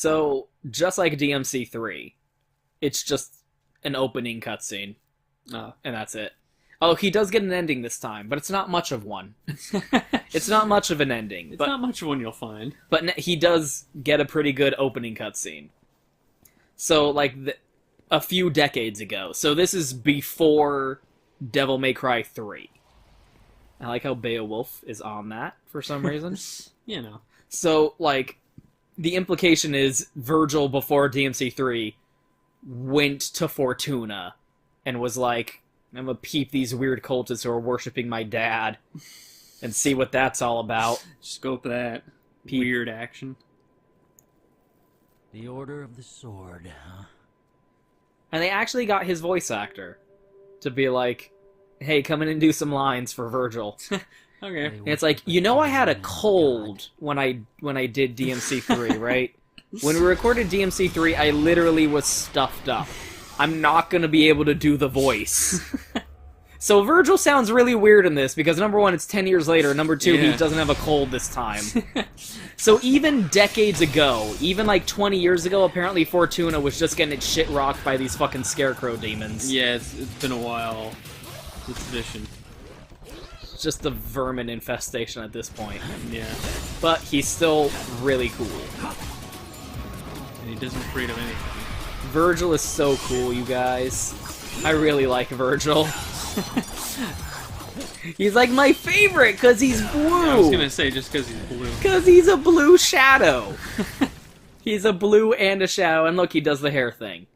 So, just like DMC3, it's just an opening cutscene. And that's it. Oh, he does get an ending this time, but it's not much of one. It's not much of an ending. It's not much of one you'll find. But he does get a pretty good opening cutscene. So, like, a few decades ago. So this is before Devil May Cry 3. I like how Beowulf is on that for some reason. You know. So, like, the implication is Virgil, before DMC3, went to Fortuna and was like, I'm gonna peep these weird cultists who are worshipping my dad and see what that's all about. Scope that weird action. The Order of the Sword, huh? And they actually got his voice actor to be like, hey, come in and do some lines for Virgil. Okay. And it's like, you know I had a cold when I did DMC3, right? When we recorded DMC3, I literally was stuffed up. I'm not gonna be able to do the voice. So Virgil sounds really weird in this, because number one, it's 10 years later, number two, he doesn't have a cold this time. So even decades ago, even like 20 years ago, apparently Fortuna was just getting its shit rocked by these fucking scarecrow demons. Yeah, it's been a while. It's vicious. It's just the vermin infestation at this point. Yeah. But he's still really cool. And he doesn't afraid of anything. Virgil is so cool, you guys. I really like Virgil. He's like my favorite because he's blue. I was gonna say just because he's blue. Because he's a blue shadow. He's a blue and a shadow, and look, he does the hair thing.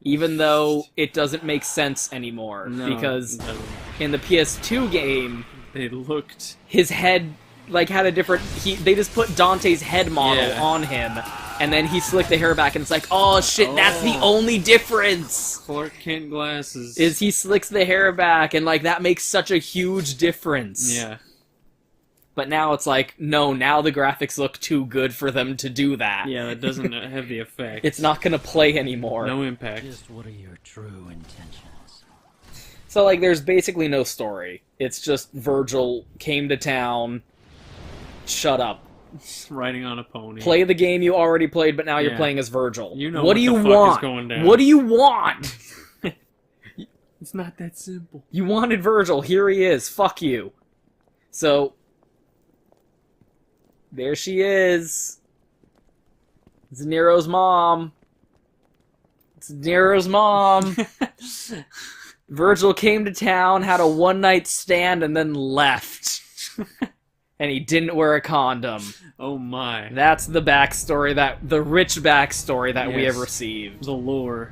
Even though it doesn't make sense anymore, because in the PS2 game, they looked, his head like had a different. They just put Dante's head model on him, and then he slicked the hair back, and it's like, oh shit, that's the only difference. Clark Kent glasses. Is he slicks the hair back, and like that makes such a huge difference. Yeah. But now it's like, no, now the graphics look too good for them to do that. Yeah, that doesn't have the effect. It's not gonna play anymore. No impact. Just what are your true intentions? So, like, there's basically no story. It's just Virgil came to town, shut up. Riding on a pony. Play the game you already played, but now you're playing as Virgil. You know what do you the fuck want? is going down. What do you want? It's not that simple. You wanted Virgil, here he is, fuck you. So, there she is. It's Nero's mom. It's Nero's mom. Virgil came to town, had a one-night stand, and then left. And he didn't wear a condom. Oh my. That's the backstory, the rich backstory that we have received. The lore.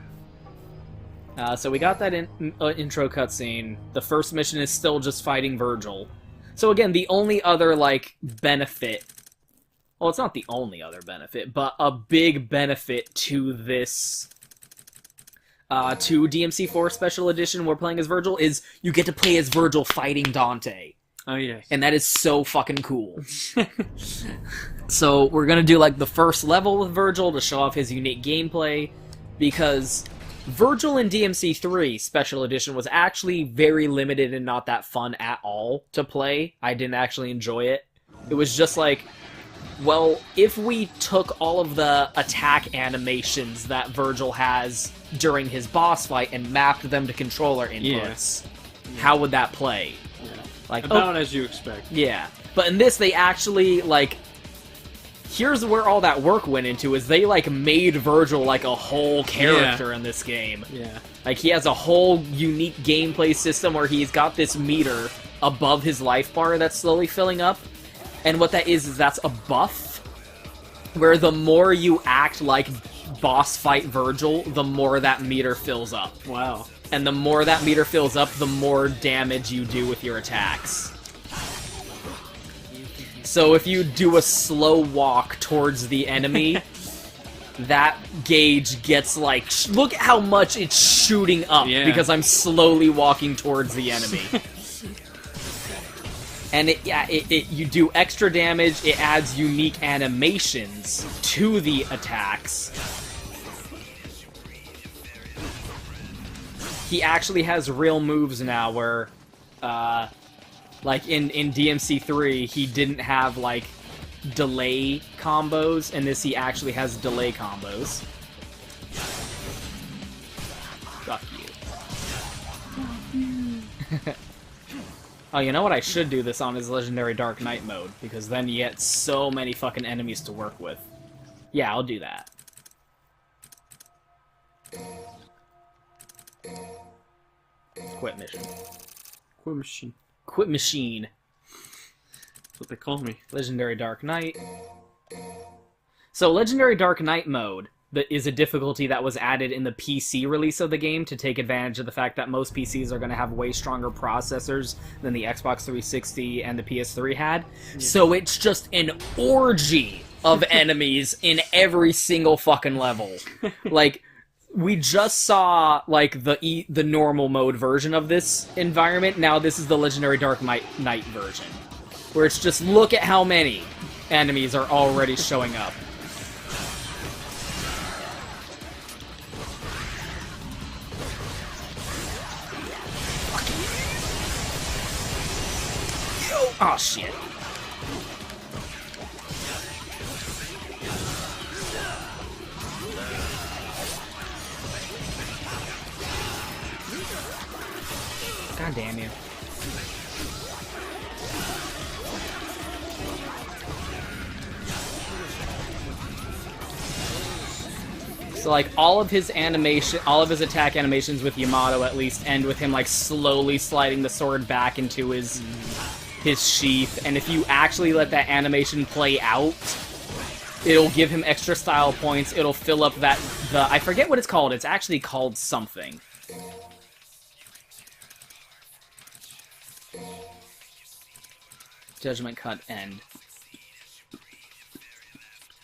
So we got that intro cutscene. The first mission is still just fighting Virgil. So again, the only other, like, benefit... Well, it's not the only other benefit, but a big benefit to this... to DMC4 Special Edition we're playing as Virgil is you get to play as Virgil fighting Dante. Oh, yes. And that is so fucking cool. So we're gonna do, like, the first level with Virgil to show off his unique gameplay, because Virgil in DMC3 Special Edition was actually very limited and not that fun at all to play. I didn't actually enjoy it. It was just like, well, if we took all of the attack animations that Virgil has during his boss fight and mapped them to controller inputs, how would that play? Like, about as you expect. Yeah. But in this, they actually, like... Here's where all that work went into, is they, like, made Virgil, like, a whole character in this game. Yeah. Like, he has a whole unique gameplay system where he's got this meter above his life bar that's slowly filling up. And what that is that's a buff, where the more you act like boss fight Virgil, the more that meter fills up. Wow. And the more that meter fills up, the more damage you do with your attacks. So if you do a slow walk towards the enemy, that gauge gets like... Look at how much it's shooting up because I'm slowly walking towards the enemy. And you do extra damage, it adds unique animations to the attacks. He actually has real moves now where, like in DMC3, he didn't have, like, delay combos, and this he actually has delay combos. Fuck you. Oh, you know what I should do this on is Legendary Dark Knight mode, because then you get so many fucking enemies to work with. Yeah, I'll do that. Quit mission. Quit machine. Quit machine. That's what they call me. Legendary Dark Knight. So, Legendary Dark Knight mode that is a difficulty that was added in the PC release of the game to take advantage of the fact that most PCs are going to have way stronger processors than the Xbox 360 and the PS3 had. Yeah. So it's just an orgy of enemies in every single fucking level. Like, we just saw, like, the normal mode version of this environment. Now this is the Legendary Dark Knight version, where it's just, look at how many enemies are already showing up. Oh, shit. God damn you. So, like, all of his attack animations with Yamato, at least, end with him, like, slowly sliding the sword back into his sheath, and if you actually let that animation play out, it'll give him extra style points, it'll fill up I forget what it's called, it's actually called something. Judgment Cut End.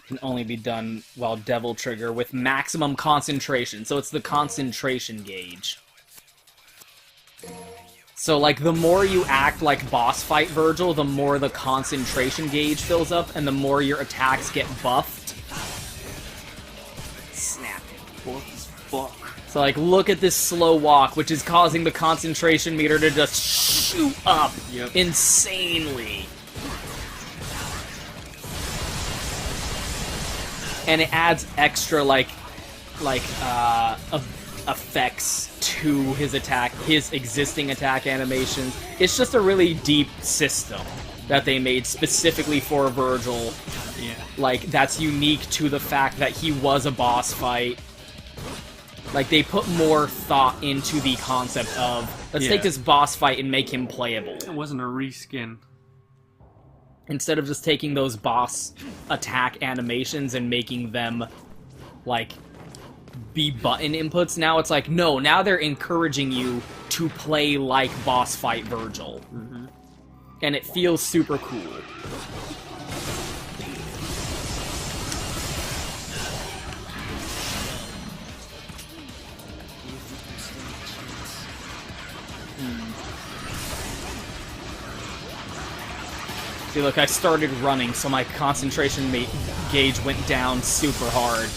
Can only be done while Devil Trigger with maximum concentration, so it's the concentration gauge. So, like, the more you act like boss fight Virgil, the more the concentration gauge fills up, and the more your attacks get buffed. Snap. Fuck. So, like, look at this slow walk, which is causing the concentration meter to just shoot up insanely. And it adds extra, effects to his existing attack animations. It's just a really deep system that they made specifically for Virgil. Yeah. Like, that's unique to the fact that he was a boss fight. Like, they put more thought into the concept of, let's take this boss fight and make him playable. It wasn't a reskin. Instead of just taking those boss attack animations and making them, like, be button inputs, now it's like, no, now they're encouraging you to play like boss fight Virgil. Mm-hmm. And it feels super cool. See, look, I started running, so my concentration gauge went down super hard.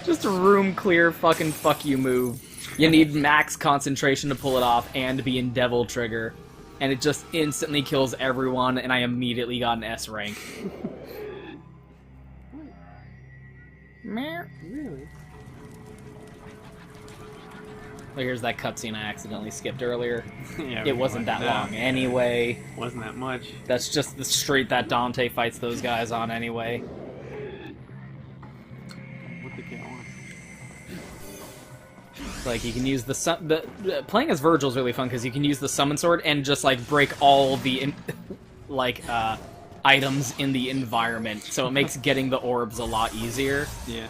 Just a room clear fucking fuck you move. You need max concentration to pull it off and be in Devil Trigger. And it just instantly kills everyone, and I immediately got an S rank. Really? Like, here's that cutscene I accidentally skipped earlier. Yeah, it wasn't that long anyway. Wasn't that much. That's just the street that Dante fights those guys on anyway. What the hell? Like, you can use playing as Virgil's really fun because you can use the summon sword and just, like, break all the items in the environment, so it makes getting the orbs a lot easier. Yeah.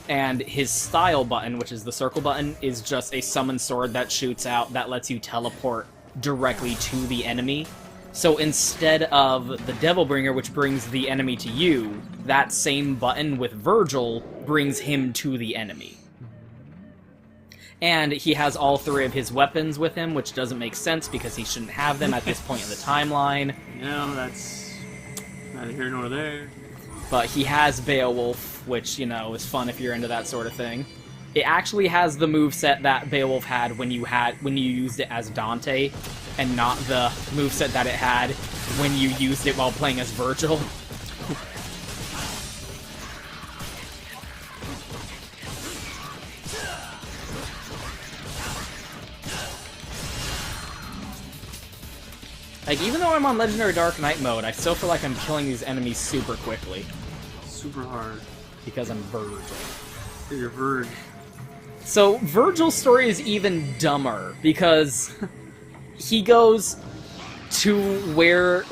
And his style button, which is the circle button, is just a summon sword that shoots out that lets you teleport directly to the enemy. So instead of the Devilbringer, which brings the enemy to you, that same button with Virgil brings him to the enemy. And he has all three of his weapons with him, which doesn't make sense because he shouldn't have them at this point in the timeline. No, that's neither here nor there. But he has Beowulf, which, you know, is fun if you're into that sort of thing. it actually has the moveset that Beowulf had when you used it as Dante, and not the moveset that it had when you used it while playing as Virgil. Like, even though I'm on Legendary Dark Knight mode, I still feel like I'm killing these enemies super quickly. Super hard. Because I'm Virgil. You're Verge. So, Virgil's story is even dumber, because he goes to where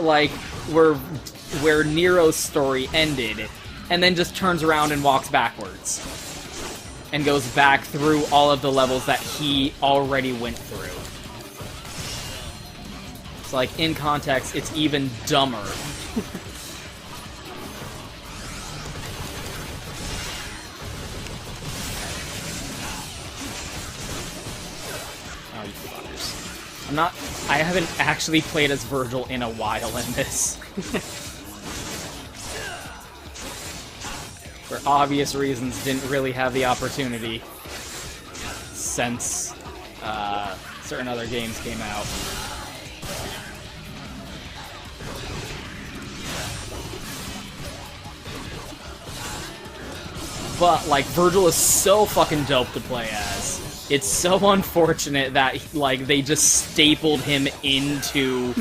Nero's story ended, and then just turns around and walks backwards. And goes back through all of the levels that he already went through. So, like, in context, it's even dumber. Oh, you fuckers. I haven't actually played as Virgil in a while in this. For obvious reasons, didn't really have the opportunity since certain other games came out. But, like, Virgil is so fucking dope to play as. It's so unfortunate that, like, they just stapled him into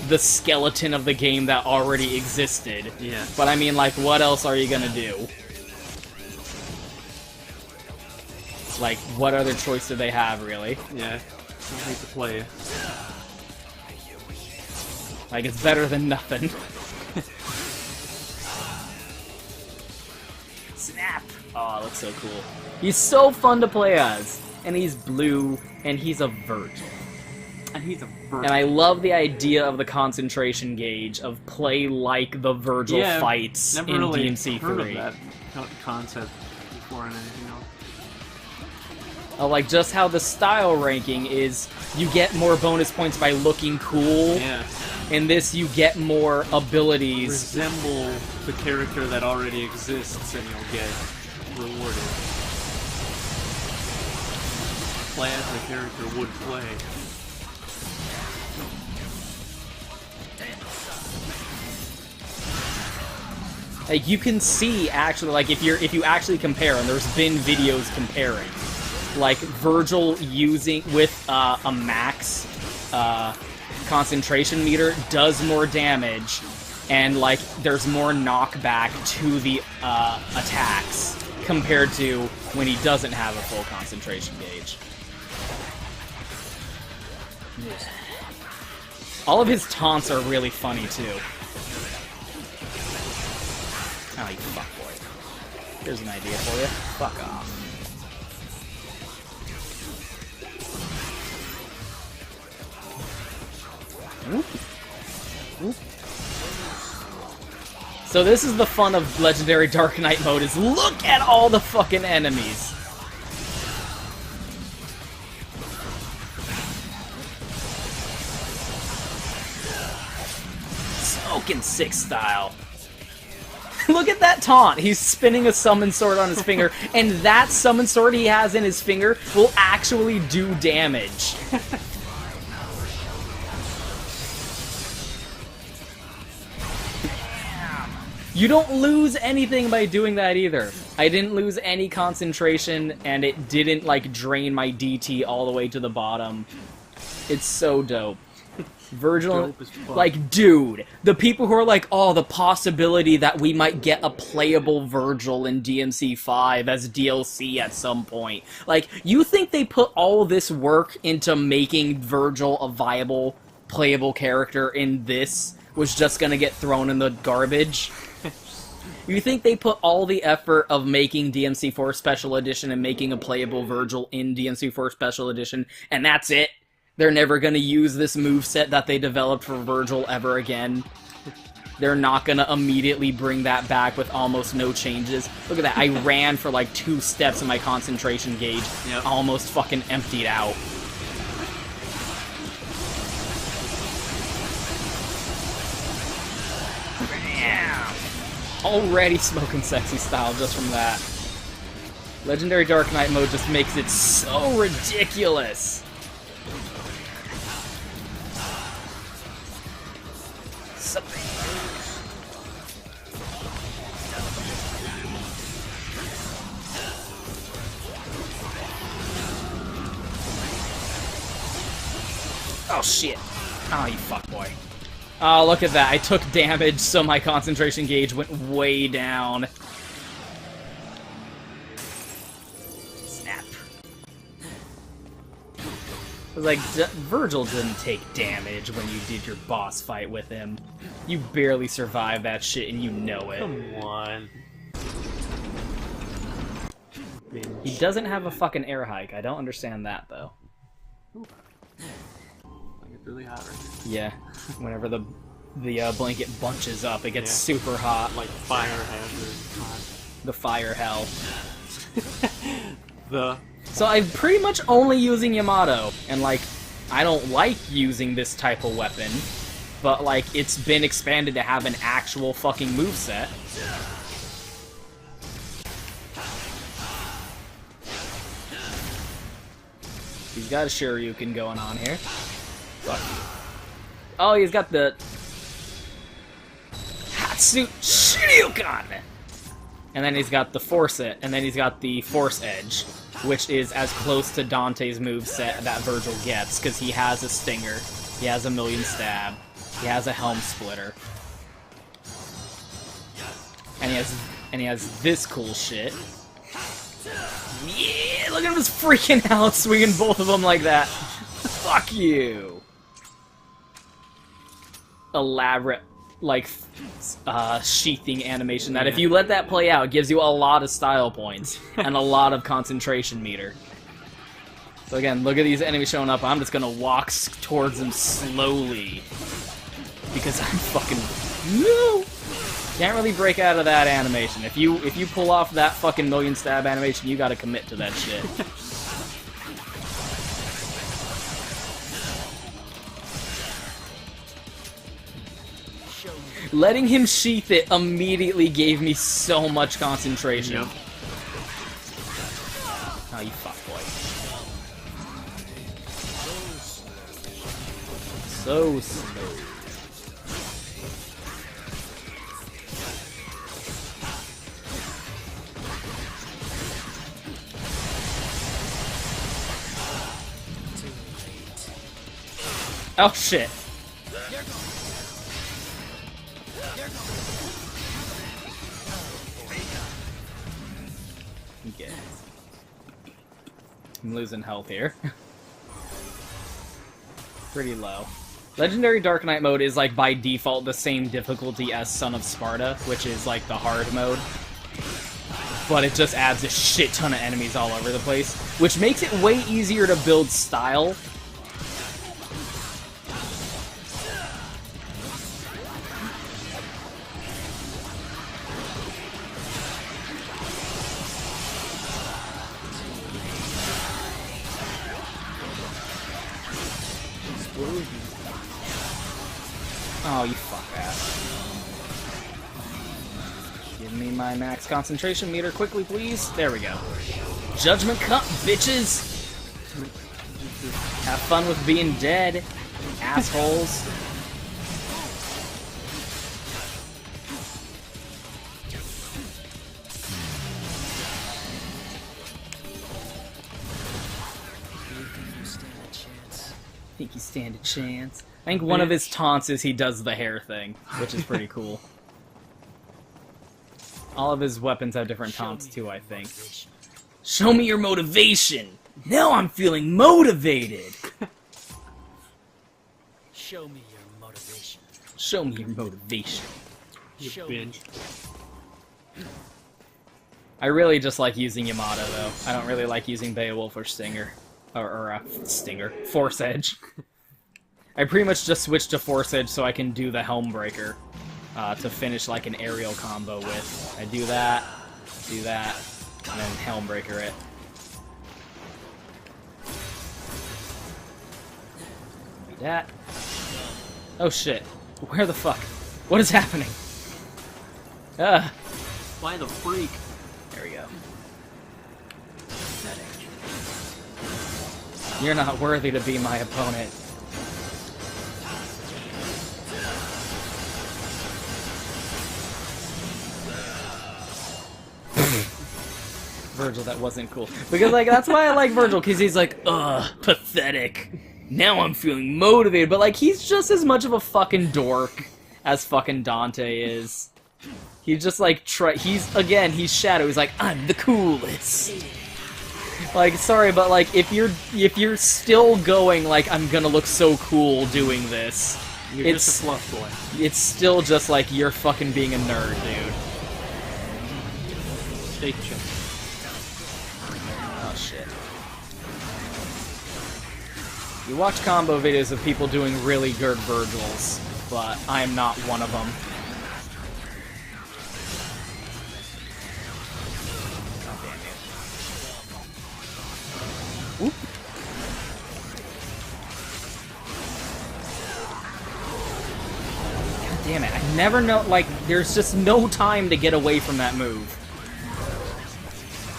the skeleton of the game that already existed. Yeah. But, I mean, like, what else are you gonna do? Like, what other choice do they have, really? Yeah. I hate to play. Like, it's better than nothing. Snap! Oh, it looks so cool. He's so fun to play as. And he's blue, and he's a Virgil. And he's a Virgil. And I love the idea of the concentration gauge of play like the Virgil fights never in really DMC3. heard of that concept before and anything else. Oh, like, just how the style ranking is, you get more bonus points by looking cool. Yeah. In this, you get more abilities. Resemble the character that already exists, and you'll get rewarded. Play as the character would play. Like, you can see, actually, like, if you actually compare, and there's been videos comparing, like, Virgil using, with a max concentration meter does more damage, and, like, there's more knockback to the attacks compared to when he doesn't have a full concentration gauge. All of his taunts are really funny, too. Oh, you fuckboy. Here's an idea for you. Fuck off. Whoop. Whoop. So this is the fun of Legendary Dark Knight mode, is look at all the fucking enemies. Smoking sick style. Look at that taunt. He's spinning a summon sword on his finger, and that summon sword he has in his finger will actually do damage. You don't lose anything by doing that either. I didn't lose any concentration, and it didn't, like, drain my DT all the way to the bottom. It's so dope. Virgil, like, dude, the people who are like, oh, the possibility that we might get a playable Virgil in DMC5 as DLC at some point. Like, you think they put all this work into making Virgil a viable, playable character in this was just gonna get thrown in the garbage? You think they put all the effort of making DMC4 Special Edition and making a playable Virgil in DMC4 Special Edition, and that's it? They're never going to use this moveset that they developed for Virgil ever again? They're not going to immediately bring that back with almost no changes? Look at that, I ran for like 2 steps and my concentration gauge almost fucking emptied out. Already smoking sexy style just from that. Legendary Dark Knight mode just makes it so ridiculous. Oh shit. Oh, you fuckboy. Oh, look at that. I took damage, so my concentration gauge went way down. Snap. I was like, Virgil didn't take damage when you did your boss fight with him. You barely survived that shit, and you know it. Come on. He doesn't have a fucking air hike. I don't understand that, though. It's really hot right now. Yeah, whenever the blanket bunches up, it gets super hot. Like fire hazard. The fire hell. So I'm pretty much only using Yamato, and like, I don't like using this type of weapon, but like, it's been expanded to have an actual fucking moveset. He's got a Shoryuken going on here. Fuck. Oh, he's got the Hatsu Shoryuken! And then he's got the Force Edge, which is as close to Dante's moveset that Virgil gets, because he has a Stinger, he has a Million Stab, he has a Helm Splitter, and he has this cool shit. Yeah, look at him just freaking out, swinging both of them like that. Fuck you. Elaborate, like, sheathing animation that if you let that play out, gives you a lot of style points and a lot of concentration meter. So again, look at these enemies showing up. I'm just gonna walk towards them slowly because I'm fucking no. Can't really break out of that animation. If you pull off that fucking Million Stab animation, you gotta commit to that shit. Letting him sheath it immediately gave me so much concentration. Yep. Oh, you fuckboy. So slow. Oh shit. Okay. I'm losing health here. Pretty low. Legendary Dark Knight mode is like by default the same difficulty as Son of Sparta, which is like the hard mode. But it just adds a shit ton of enemies all over the place, which makes it way easier to build style. Oh, you fuck ass. Give me my max concentration meter quickly, please. There we go. Judgment Cup, bitches! Have fun with being dead, assholes. Think you stand a chance? I think one of his taunts is he does the hair thing, which is pretty cool. All of his weapons have different taunts too, I think. Show me your motivation! Now I'm feeling motivated! Show me your motivation. Show me your motivation. You bitch. I really just like using Yamato, though. I don't really like using Beowulf or Stinger. Or Stinger. Force Edge. I pretty much just switched to Force Edge so I can do the Helmbreaker to finish like an aerial combo with. I do that, and then Helmbreaker it. Do that. Oh shit. Where the fuck? What is happening? Why the freak? There we go. You're not worthy to be my opponent. Virgil, that wasn't cool. Because, like, that's why I like Virgil, because he's like, ugh, pathetic. Now I'm feeling motivated. But, like, he's just as much of a fucking dork as fucking Dante is. He's just, like, he's Shadow. He's like, I'm the coolest. Like, sorry, but, like, if you're still going, like, I'm gonna look so cool doing this, You're just a fluff boy. It's still just like, you're fucking being a nerd, dude. Steak check. Oh, shit. You watch combo videos of people doing really good Virgils, but I'm not one of them. Oop. God damn it, I never know, like, there's just no time to get away from that move.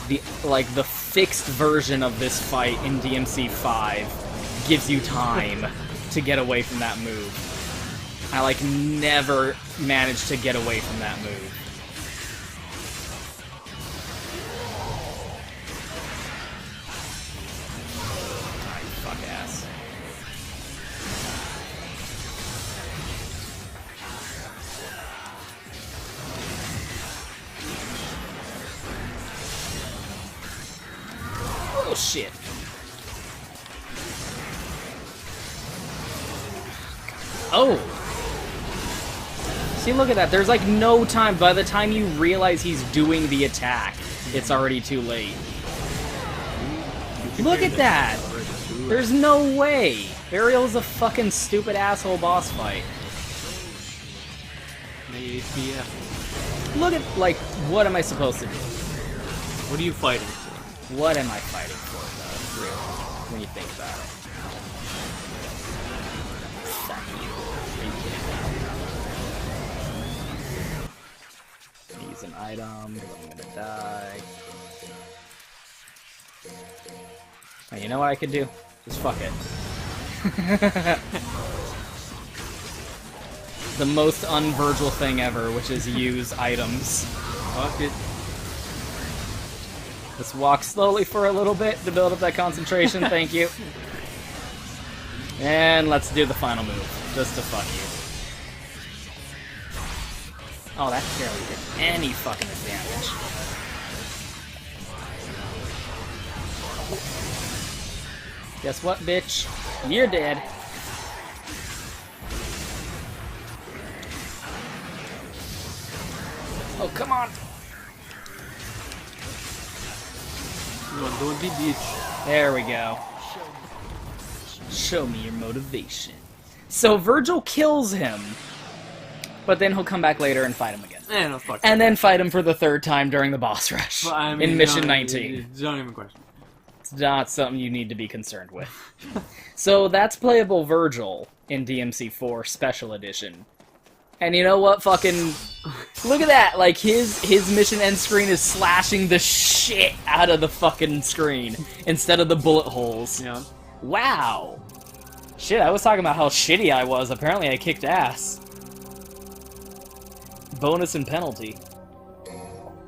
The fixed version of this fight in DMC5 gives you time to get away from that move. I, like, never managed to get away from that move. Oh, shit. Oh! See, look at that. There's, like, no time. By the time you realize he's doing the attack, it's already too late. Look at that! There's no way! Ariel's a fucking stupid asshole boss fight. Look at, like, what am I supposed to do? What are you fighting for? What am I fighting for, though, really, when you think about it? Fuck you. Are you kidding me? Use an item, I'm gonna die. Oh, you know what I could do? Just fuck it. The most un-Virgil thing ever, which is use items. Fuck it. Let's walk slowly for a little bit to build up that concentration, thank you. And let's do the final move, just to fuck you. Oh, that barely did any fucking damage. Guess what, bitch? You're dead. Oh, come on! Don't be bitch. There we go. Show me your motivation. So Virgil kills him, but then he'll come back later and fight him again. No, fuck And then fight him for the third time during the boss rush well, I mean, in Mission no, 19. Don't even question. It's not something you need to be concerned with. So that's playable Virgil in DMC4 Special Edition. And you know what? Fucking look at that! Like his mission end screen is slashing the shit out of the fucking screen instead of the bullet holes. Yeah. Wow. Shit, I was talking about how shitty I was. Apparently I kicked ass. Bonus and penalty.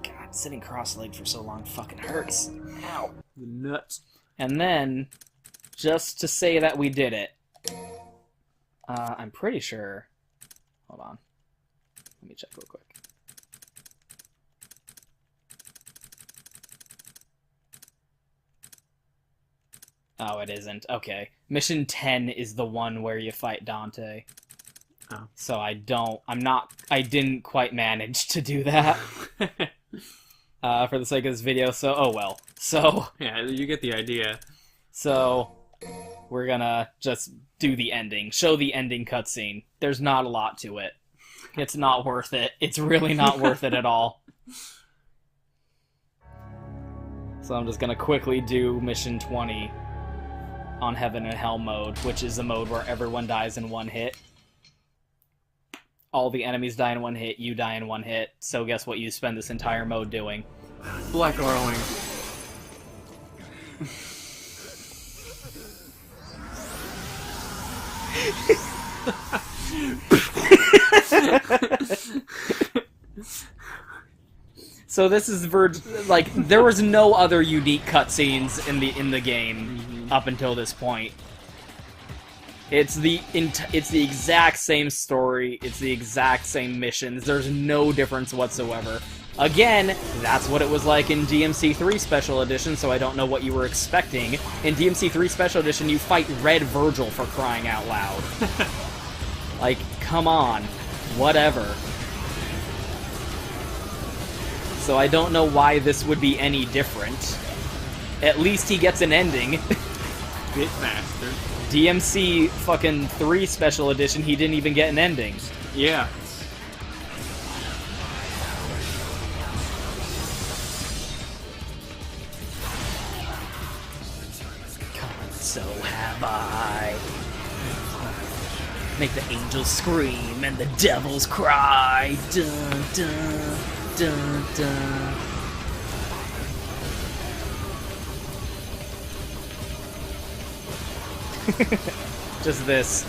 God, sitting cross-legged for so long fucking hurts. Ow. The nuts. And then, just to say that we did it, I'm pretty sure... Hold on. Let me check real quick. Oh, it isn't. Okay. Mission 10 is the one where you fight Dante. Oh. So I didn't quite manage to do that. For the sake of this video, so, oh well. So... Yeah, you get the idea. So, we're gonna just do the ending. Show the ending cutscene. There's not a lot to it. It's not worth it. It's really not worth it at all. So I'm just gonna quickly do Mission 20 on Heaven and Hell mode, which is a mode where everyone dies in one hit. All the enemies die in one hit, you die in one hit, so guess what you spend this entire mode doing? Black arrowing. So this is like there was no other unique cutscenes in the game up until this point. It's the exact same story. It's the exact same missions. There's no difference whatsoever. Again, that's what it was like in DMC4 Special Edition, so I don't know what you were expecting. In DMC4 Special Edition, you fight Red Virgil, for crying out loud. Like, come on. Whatever. So I don't know why this would be any different. At least he gets an ending. Bit faster. DMC fucking 3 Special Edition, he didn't even get an ending. Yeah. So have I. Make the angels scream and the devils cry. Dun, dun, dun, dun. Just this.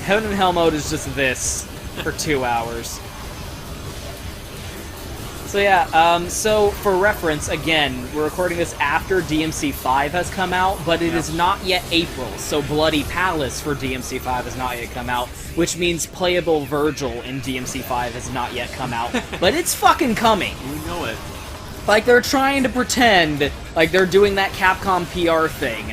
Heaven and Hell mode is just this for 2 hours. So yeah, so for reference, again, we're recording this after DMC5 has come out, but it is not yet April, so Bloody Palace for DMC5 has not yet come out, which means playable Virgil in DMC5 has not yet come out, but it's fucking coming! You know it. Like, they're trying to pretend like they're doing that Capcom PR thing,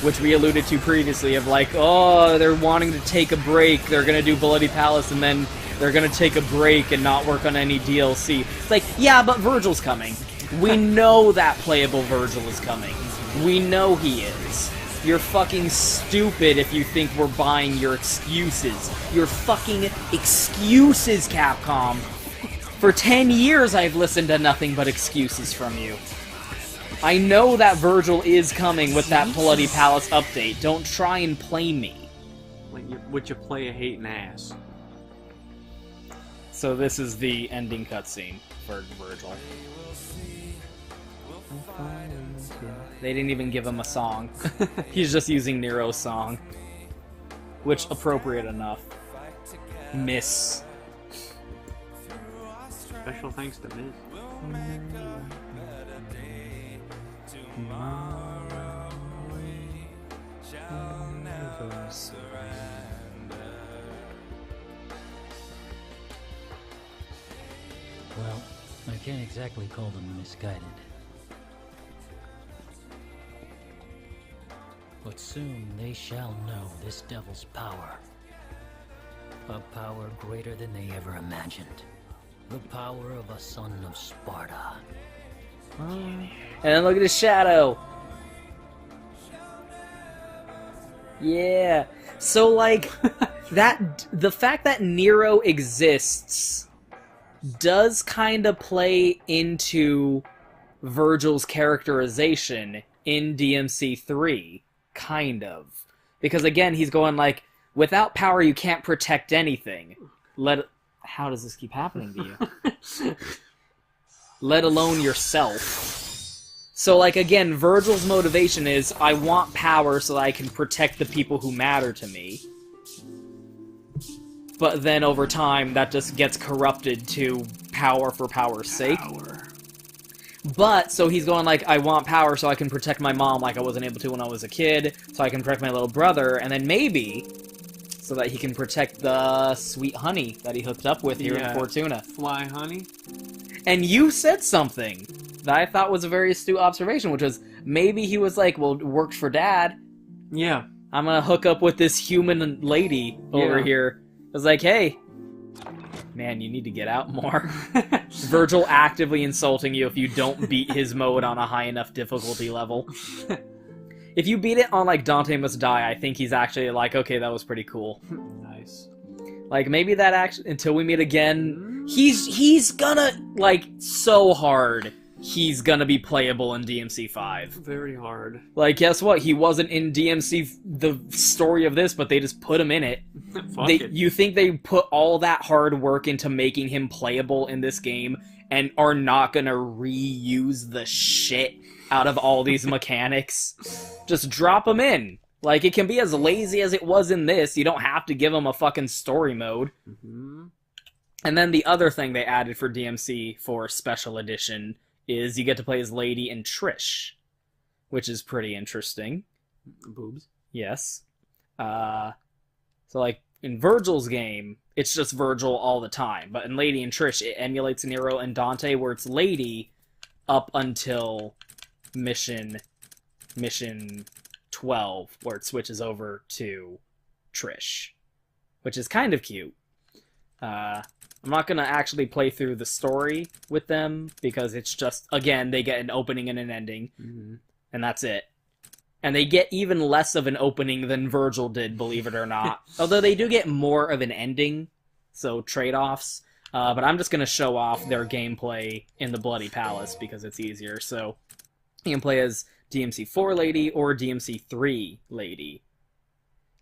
which we alluded to previously, of like, oh, they're wanting to take a break, they're gonna do Bloody Palace, and then they're gonna take a break and not work on any DLC. It's like, yeah, but Virgil's coming. We know that playable Virgil is coming. We know he is. You're fucking stupid if you think we're buying your excuses. Your fucking excuses, Capcom. For 10 years I've listened to nothing but excuses from you. I know that Virgil is coming with that Bloody Palace update. Don't try and play me. Like, would you play a hating ass? So this is the ending cutscene for Virgil. They didn't even give him a song. He's just using Nero's song. Which, appropriate enough. Miss. Special thanks to Miz. Well, I can't exactly call them misguided. But soon they shall know this devil's power. A power greater than they ever imagined. The power of a son of Sparta. And then look at his shadow! Yeah. So, like, the fact that Nero exists does kind of play into Virgil's characterization in DMC3. Kind of. Because, again, he's going like, without power you can't protect anything. How does this keep happening to you? Let alone yourself. So, like, again, Virgil's motivation is, I want power so that I can protect the people who matter to me. But then, over time, that just gets corrupted to power for power's sake. But, so he's going like, I want power so I can protect my mom like I wasn't able to when I was a kid, so I can protect my little brother, and then maybe, so that he can protect the sweet honey that he hooked up with here in Fortuna. Fly honey? And you said something that I thought was a very astute observation, which was, maybe he was like, well, it worked for Dad. Yeah. I'm gonna hook up with this human lady over here. I was like, hey, man, you need to get out more. Virgil actively insulting you if you don't beat his mode on a high enough difficulty level. If you beat it on, like, Dante Must Die, I think he's actually like, okay, that was pretty cool. Nice. Like, maybe that actually, until we meet again, he's gonna, like, so hard, he's gonna be playable in DMC5. Very hard. Like, guess what? He wasn't in DMC, the story of this, but they just put him in it. Fuck it. You think they put all that hard work into making him playable in this game and are not gonna reuse the shit out of all these mechanics? Just drop him in. Like, it can be as lazy as it was in this. You don't have to give them a fucking story mode. Mm-hmm. And then the other thing they added for DMC4 Special Edition is you get to play as Lady and Trish, which is pretty interesting. Boobs. Yes. So, like, in Virgil's game, it's just Virgil all the time. But in Lady and Trish, it emulates Nero and Dante, where it's Lady up until mission 12, where it switches over to Trish, which is kind of cute. I'm not going to actually play through the story with them, because it's just, again, they get an opening and an ending, and that's it. And they get even less of an opening than Virgil did, believe it or not. Although they do get more of an ending, so trade-offs. But I'm just going to show off their gameplay in the Bloody Palace, because it's easier. So you can play as DMC4 Lady or DMC3 Lady.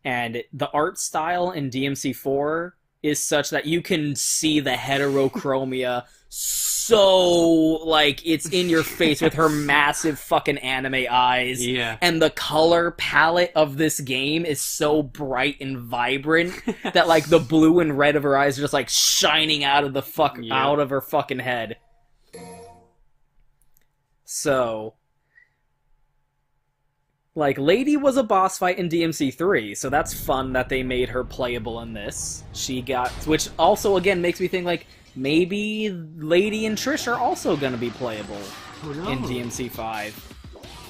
And the art style in DMC4 is such that you can see the heterochromia so, like, it's in your face with her massive fucking anime eyes. Yeah. And the color palette of this game is so bright and vibrant that, like, the blue and red of her eyes are just, like, shining out of the out of her fucking head. So, like, Lady was a boss fight in DMC3, so that's fun that they made her playable in this. Which also, again, makes me think, like, maybe Lady and Trish are also gonna be playable in DMC5.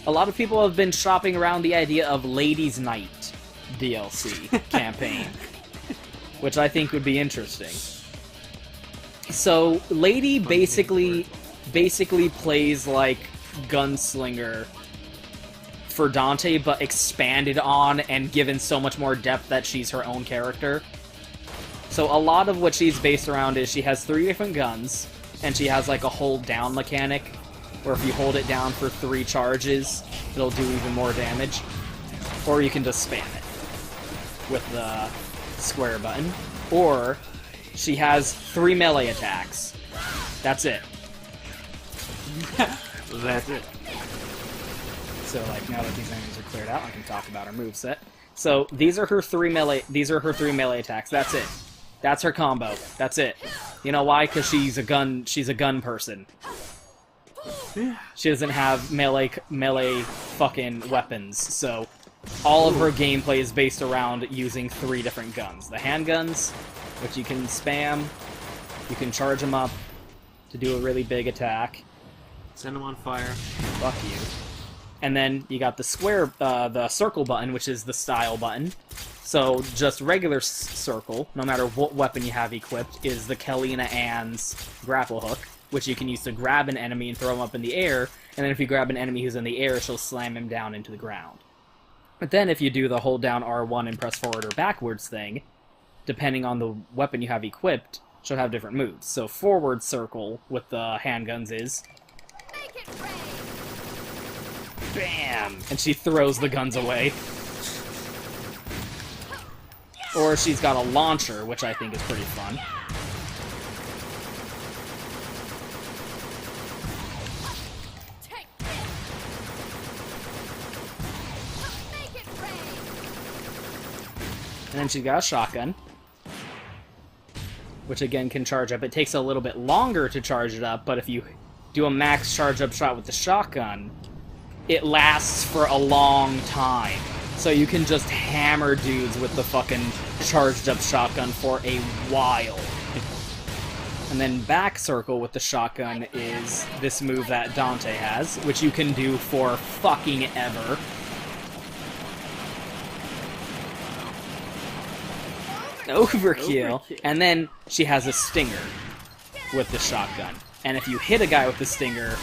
A lot of people have been shopping around the idea of Ladies' Night DLC campaign, which I think would be interesting. So, Lady basically plays like Gunslinger for Dante, but expanded on and given so much more depth that she's her own character. So a lot of what she's based around is she has 3 different guns, and she has like a hold down mechanic, where if you hold it down for 3 charges, it'll do even more damage. Or you can just spam it with the square button. Or she has 3 melee attacks. That's it. That's it. So, like, now that these enemies are cleared out, I can talk about her moveset. So, these are her 3 melee attacks. That's it. That's her combo. That's it. You know why? Because she's a gun person. She doesn't have melee fucking weapons, so all of her gameplay is based around using 3 different guns. The handguns, which you can spam, you can charge them up to do a really big attack. Send them on fire. Fuck you. And then you got the circle button, which is the style button. So just regular circle, no matter what weapon you have equipped, is the Kalina Ann's grapple hook, which you can use to grab an enemy and throw him up in the air, and then if you grab an enemy who's in the air, she'll slam him down into the ground. But then if you do the hold down R1 and press forward or backwards thing, depending on the weapon you have equipped, she'll have different moves. So forward circle with the handguns is... Make it rain. Bam! And she throws the guns away. Or she's got a launcher, which I think is pretty fun. And then she's got a shotgun, which again can charge up. It takes a little bit longer to charge it up, but if you do a max charge up shot with the shotgun, it lasts for a long time. So you can just hammer dudes with the fucking charged up shotgun for a while. And then back circle with the shotgun is this move that Dante has, which you can do for fucking ever. Overkill. And then she has a stinger with the shotgun. And if you hit a guy with the stinger,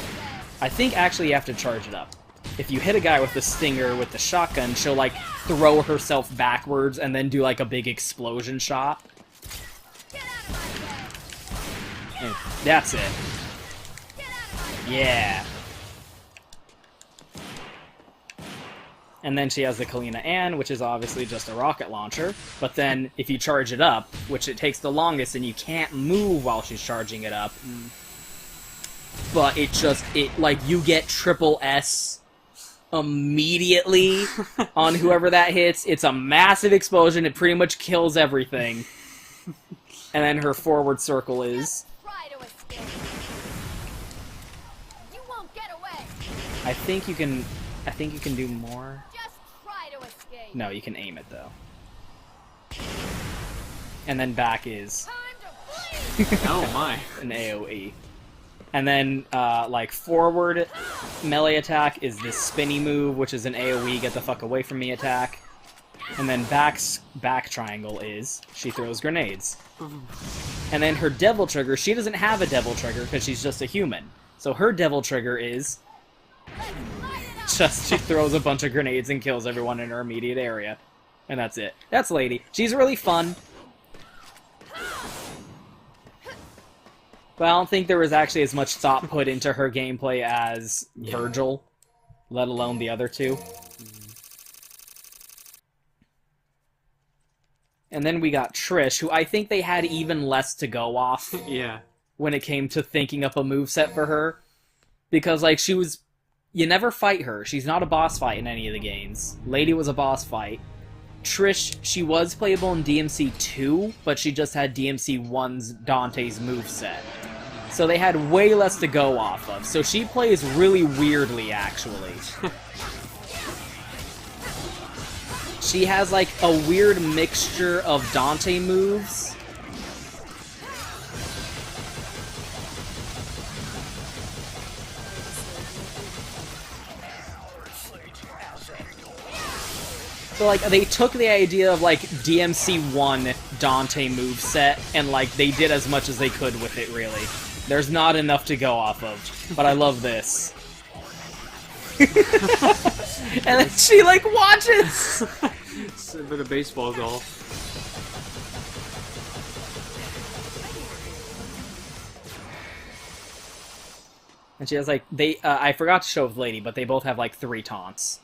I think actually you have to charge it up. If you hit a guy with the stinger with the shotgun, she'll like throw herself backwards and then do like a big explosion shot. And that's it. Yeah. And then she has the Kalina Ann, which is obviously just a rocket launcher. But then, if you charge it up, which it takes the longest, and you can't move while she's charging it up. But like, you get triple S immediately on whoever that hits. It's a massive explosion. It pretty much kills everything. And then her forward circle is... Try to escape. You won't get away. I think you can do more. Just try to escape. No, you can aim it though. And then back is Time to bleed. Oh my. an AoE. And then, like, forward melee attack is this spinny move, which is an AoE, get the fuck away from me attack. And then back triangle is, she throws grenades. And then her devil trigger, she doesn't have a devil trigger because she's just a human. So her devil trigger is, just she throws a bunch of grenades and kills everyone in her immediate area. And that's it. That's Lady. She's really fun. But I don't think there was actually as much thought put into her gameplay as Virgil, let alone the other two. And then we got Trish, who I think they had even less to go off Yeah. when it came to thinking up a moveset for her. Because, like, she was... You never fight her. She's not a boss fight in any of the games. Lady was a boss fight. Trish, she was playable in DMC2, but she just had DMC1's Dante's moveset. So they had way less to go off of. So she plays really weirdly, actually. She has, like, a weird mixture of Dante moves. So, like, they took the idea of, like, DMC1 Dante moveset, and, like, they did as much as they could with it, really. There's not enough to go off of, but I love this. And then she, like, watches! It's a bit of baseball golf. And she has, like, I forgot to show with Lady, but they both have, like, 3 taunts.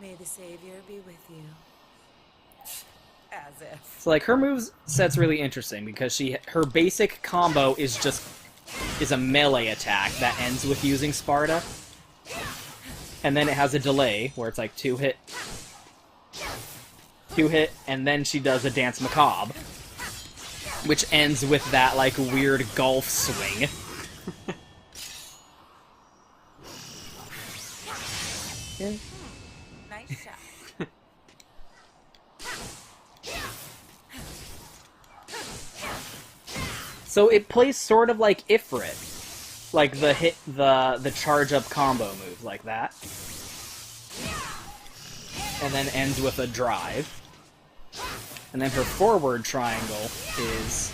May the Savior be with you. As if. So, like, her moveset's really interesting, because her basic combo is a melee attack that ends with using Sparta. And then it has a delay, where it's like 2 hit, and then she does a Dance Macabre, which ends with that, like, weird golf swing. Yeah. Nice shot. So it plays sort of like Ifrit. Like the charge up combo move, like that. And then ends with a drive. And then her forward triangle is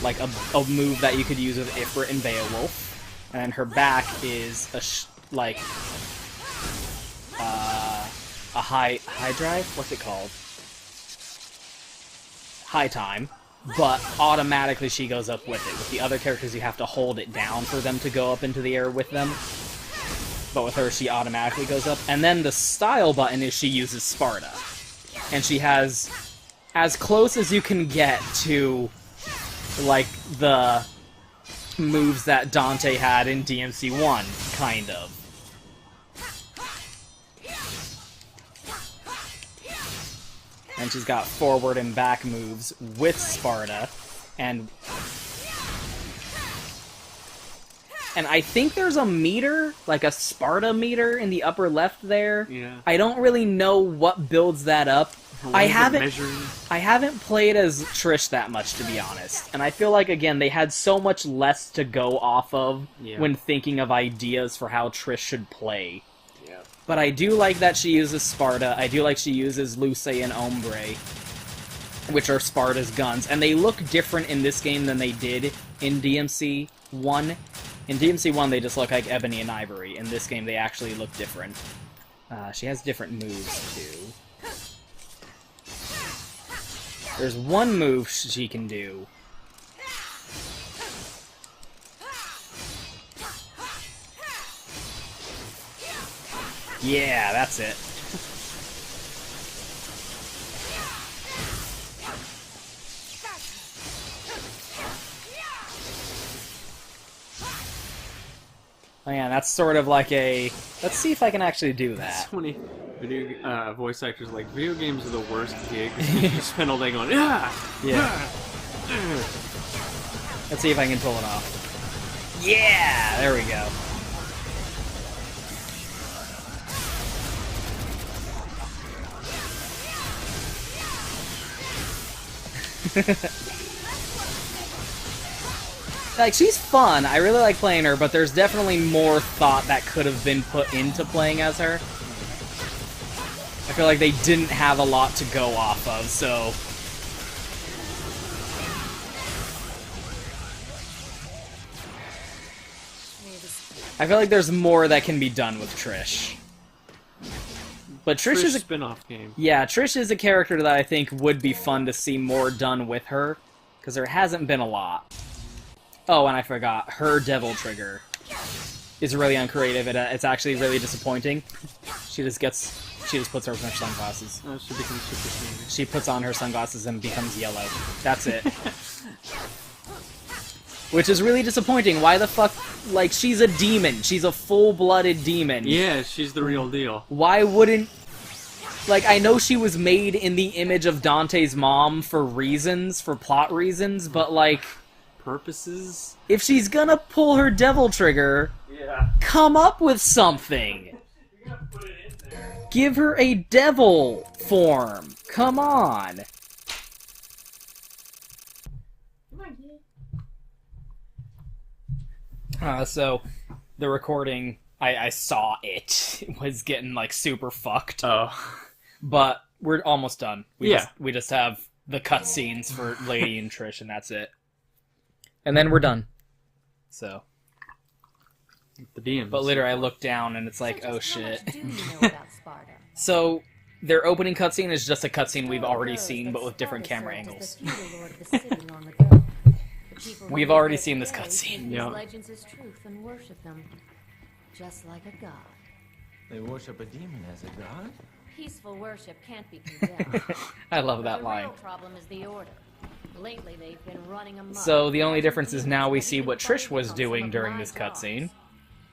like a move that you could use with Ifrit and Beowulf. And then her back is a high drive? What's it called? High time. But automatically she goes up with it. With the other characters, you have to hold it down for them to go up into the air with them. But with her, she automatically goes up. And then the style button is she uses Sparta. And she has as close as you can get to, like, the moves that Dante had in DMC1, kind of. And she's got forward and back moves with Sparta, and I think there's a meter, like a Sparta meter in the upper left there. Yeah. I don't really know what builds that up. I haven't played as Trish that much, to be honest, and I feel like, again, they had so much less to go off of when thinking of ideas for how Trish should play. But I do like that she uses Sparta. I do like she uses Luce and Ombre, which are Sparta's guns. And they look different in this game than they did in DMC1. In DMC1, they just look like Ebony and Ivory. In this game, they actually look different. She has different moves, too. There's one move she can do. Yeah, that's it. Oh yeah, that's sort of like a... Let's see if I can actually do that. So many video voice actors like, video games are the worst gigs. You just spend all day going, yeah! Yeah. Let's see if I can pull it off. Yeah! There we go. Like, she's fun. I really like playing her, but there's definitely more thought that could have been put into playing as her. I feel like they didn't have a lot to go off of, so... I feel like there's more that can be done with Trish. But Trish is a spin-off game. Yeah, Trish is a character that I think would be fun to see more done with her, because there hasn't been a lot. Oh, and I forgot, her Devil Trigger is really uncreative. It's actually really disappointing. She just puts on her sunglasses. Oh, she becomes super sneaky. She puts on her sunglasses and becomes yellow. That's it. Which is really disappointing. Why the fuck? Like, she's a demon. She's a full-blooded demon. Yeah, she's the real deal. Why wouldn't... Like, I know she was made in the image of Dante's mom for reasons, for plot reasons, but, like... Purposes? If she's gonna pull her Devil Trigger, Yeah. come up with something! You gotta put it in there. Give her a devil form! Come on! So, the recording, I saw it, was getting, like, super fucked. Oh. But we're almost done. Yeah. We just have the cutscenes for Lady and Trish, and that's it. And then we're done. So. The DMs. But later I look down, and it's like, oh shit. Do you know about Sparta? So, their opening cutscene is just a cutscene we've already seen, but with different camera angles. We've already seen this cutscene. Yeah. Legends as truth and worship them, just like a god. They worship a demon as a god? Peaceful worship can't be condemned. I love that The line. real problem is the order. Lately, they've been running amok. So, the only difference is now we see what Trish was doing during this cutscene.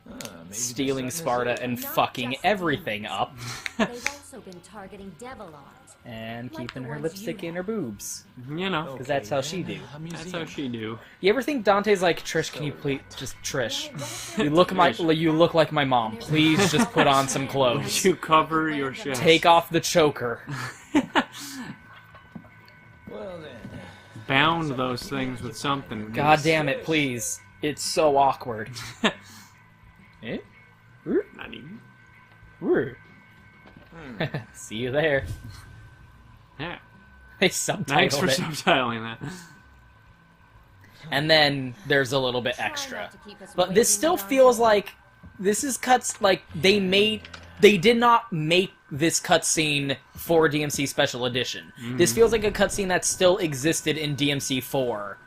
Maybe Stealing the sun is Sparta a- and Not fucking just everything up. They've also been targeting devil arms. And Like keeping the her ones lipstick you in her boobs. You know. Because that's how she do. A That's museum. how she do. You ever think Dante's like, Trish, can you please... Just, Trish. You look like my mom. Please just put on some clothes. You cover your shit. Take off the choker. Well then. Bound those things with something. God damn it, please. It's so awkward. Eh? Not even. See you there. Yeah. They Thanks for subtitled it. subtitling that. And then there's a little bit extra. not to keep us But this waiting still on feels time. like this is cuts like they did not make this cutscene for DMC Special Edition. This feels like a cutscene that still existed in DMC4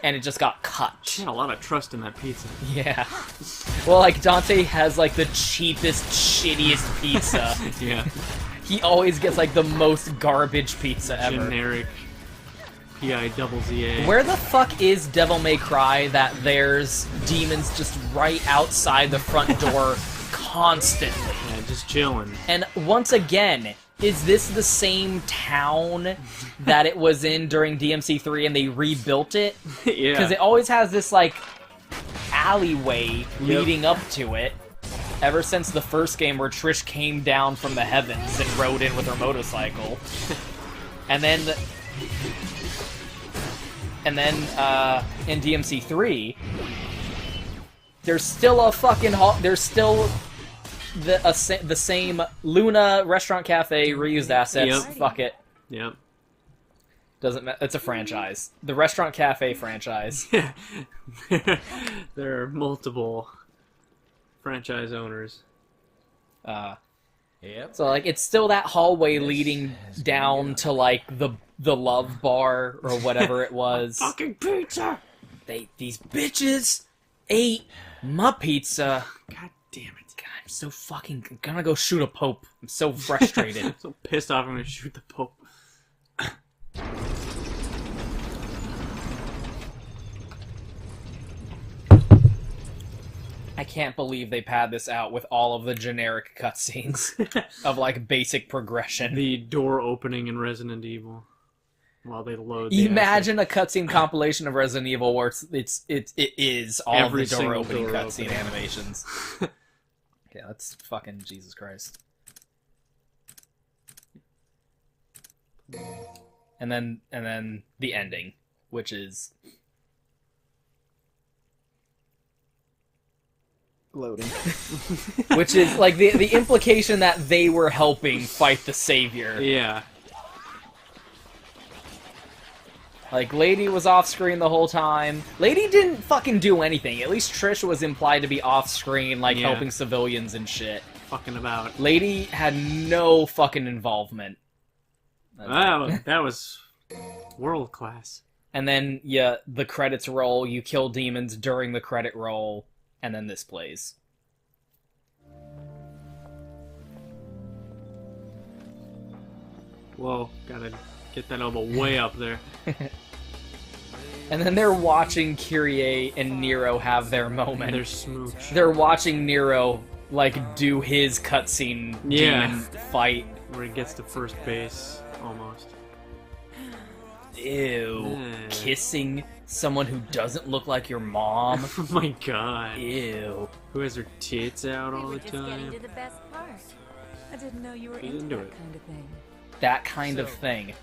and it just got cut. She had a lot of trust in that pizza. Yeah. Well, like Dante has like the cheapest, shittiest pizza. Yeah. He always gets like the most garbage pizza ever. Generic P-I-double-Z-A. Where the fuck is Devil May Cry that there's demons just right outside the front door constantly? Yeah, just chilling. And once again, is this the same town that it was in during DMC3 and they rebuilt it? Yeah. Because it always has this, like, alleyway leading up to it. Ever since the first game where Trish came down from the heavens and rode in with her motorcycle. And then in DMC3, there's still a fucking there's still the same Luna Restaurant Cafe reused assets. Yep. Fuck it. Yep. Doesn't matter. It's a franchise. The Restaurant Cafe franchise. There are multiple franchise owners. Yep. So like it's still that hallway leading down to like the Love Bar or whatever it was. Fucking pizza! These bitches ate my pizza. God damn it. God, I'm so fucking gonna go shoot a pope. I'm so frustrated. I'm so pissed off I'm gonna shoot the Pope. I can't believe they pad this out with all of the generic cutscenes of, like, basic progression. The door opening in Resident Evil while they load the Imagine a cutscene compilation of Resident Evil where it is all Every of the door single opening door cutscene opening. animations. Okay, that's fucking Jesus Christ. And then the ending, which is loading. Which is like the implication that they were helping fight the savior. Yeah. Like, Lady was off-screen the whole time. Lady didn't fucking do anything. At least Trish was implied to be off-screen, like, Yeah. helping civilians and shit. Fucking about. Lady had no fucking involvement. That was world class. And then, yeah, the credits roll, you kill demons during the credit roll, and then this plays. Whoa, gotta get that elbow way up there. And then they're watching Kyrie and Nero have their moment. There's smooch. They're watching Nero, like, do his cutscene demon fight. Where he gets to first base, almost. Ew. Kissing someone who doesn't look like your mom. Oh my god. Ew. Who has her tits out all We the were just getting time? to the best part. I didn't know you were She's into into that it. kind of thing. That kind of thing.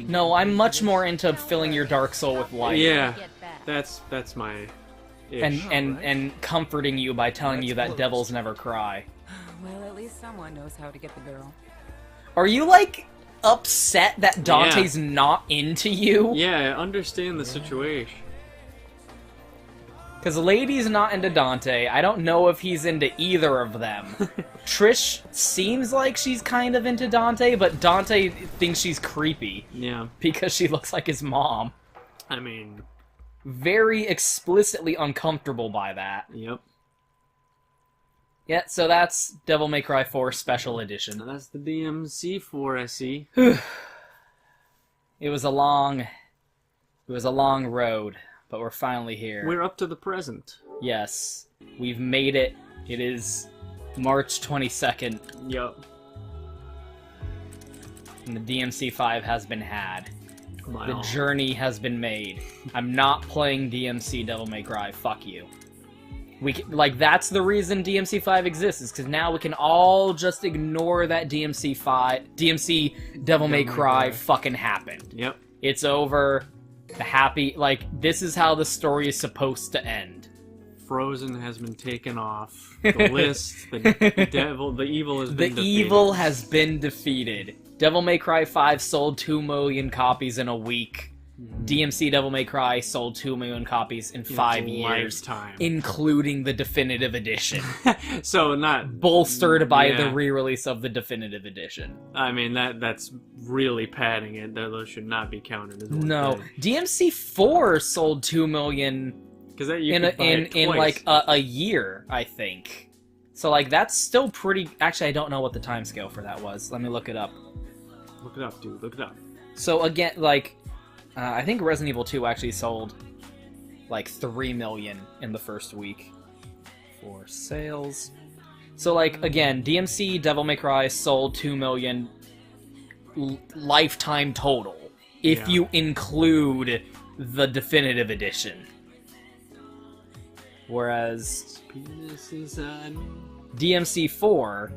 No, I'm much more into filling your dark soul with light. Yeah, Get back. that's my And comforting you by telling you that devils never cry. Well, at least someone knows how to get the girl. Are you, like, upset that Dante's not into you? Yeah, I understand the situation. Because Lady's not into Dante. I don't know if he's into either of them. Trish seems like she's kind of into Dante, but Dante thinks she's creepy Yeah, because she looks like his mom. I mean, Very explicitly uncomfortable by that. yep. Yeah, so that's Devil May Cry 4 Special Edition. Now that's the DMC4 SE. It was a long road, but we're finally here. We're up to the present. Yes, we've made it. It is March 22nd, Yup. and the DMC5 has been had. My The all. journey has been made. I'm not playing DMC Devil May Cry. Fuck you. Like, that's the reason DMC5 exists, is because now we can all just ignore that DMC Devil May Cry fucking happened. Yep. It's over. The happy, like, this is how the story is supposed to end. Frozen has been taken off the list. The evil has been defeated. The evil has been defeated. Devil May Cry 5 sold 2 million copies in a week. DMC Devil May Cry sold 2 million copies in 5 years, lifetime. including the definitive edition, So not. bolstered by Yeah. the re-release of the definitive edition. I mean that's really padding it. Those should not be counted as one No, thing. DMC4 sold 2 million Because you in could buy it in twice. like a year, I think. So like that's still pretty. Actually, I don't know what the timescale for that was. Let me look it up. Look it up, dude. Look it up. So again, like, I think Resident Evil 2 actually sold like 3 million in the first week for sales. So like, again, DMC Devil May Cry sold 2 million lifetime total, if Yeah. you include the definitive edition. Whereas Penis inside. DMC4,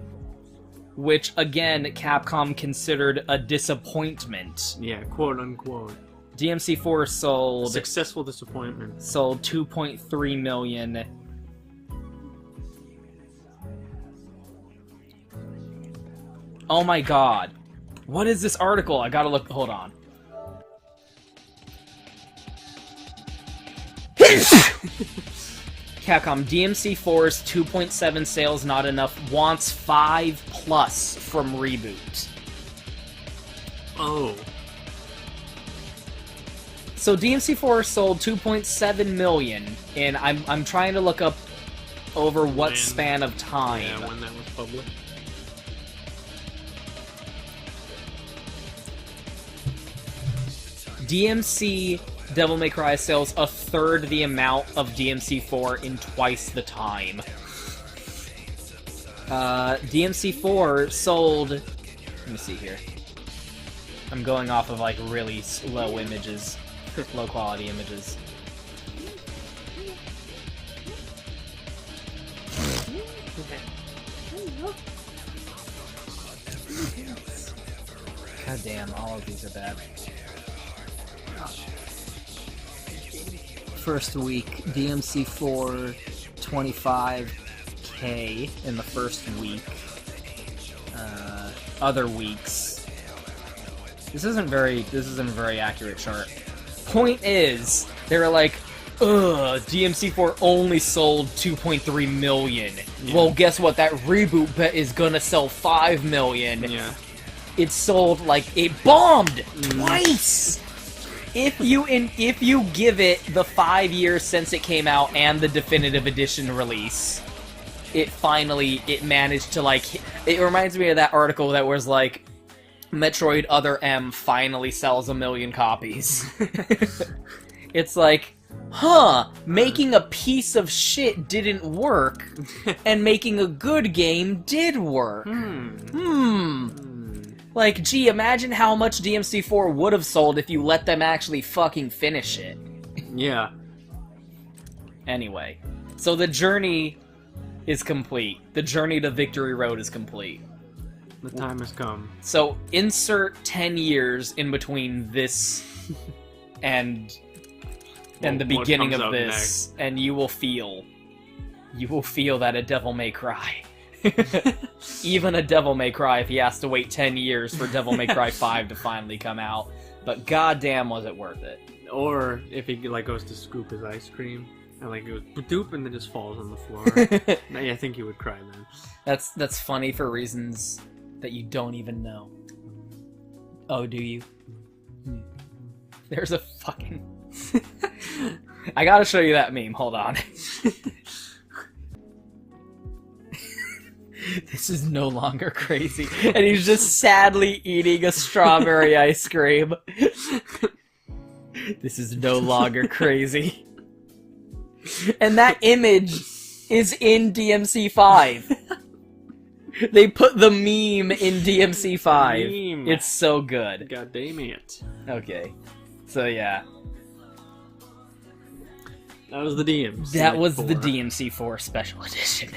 which again Capcom considered a disappointment, Yeah, quote unquote. DMC4 sold Successful disappointment. 2.3 million. Oh my god. What is this article? I gotta look. Hold on. Capcom, DMC4's 2.7 sales not enough, wants 5+ from reboot. Oh. So DMC4 sold 2.7 million, and I'm trying to look up over what When? span of time. Yeah, when that was published. DMC Devil May Cry sells a third the amount of DMC4 in twice the time. DMC4 sold... Let me see here. I'm going off of, like, really low images. Low quality images. God damn, all of these are bad. First week, DMC4, 25K in the first week. Other weeks. This isn't a very accurate chart. Point is, they were like, ugh, DMC4 only sold 2.3 million. Yeah. Well, guess what? That reboot bet is gonna sell 5 million. Yeah. It sold like it bombed twice. If you give it the 5 years since it came out and the definitive edition release, it managed to like. It reminds me of that article that was like, Metroid Other M finally sells 1 million copies. It's like, huh, making a piece of shit didn't work, and making a good game did work. Like, gee, imagine how much DMC4 would have sold if you let them actually fucking finish it. Yeah. Anyway, so the journey is complete. The journey to Victory Road is complete. The time has come. So, insert 10 years in between this and the beginning of this, and you will feel that a Devil May Cry. Even a Devil May Cry if he has to wait 10 years for Devil May Cry 5 to finally come out. But goddamn was it worth it. Or if he like goes to scoop his ice cream and like goes doop and then just falls on the floor. I think he would cry then. That's funny for reasons that you don't even know. Oh, do you? There's a fucking... I gotta show you that meme, hold on. This is no longer crazy. And he's just sadly eating a strawberry ice cream. This is no longer crazy. And that image is in DMC5. They put the meme in DMC5. Meme. It's so good. God damn it. Okay. So yeah. That was the DMC4. That was the DMC4 Special Edition.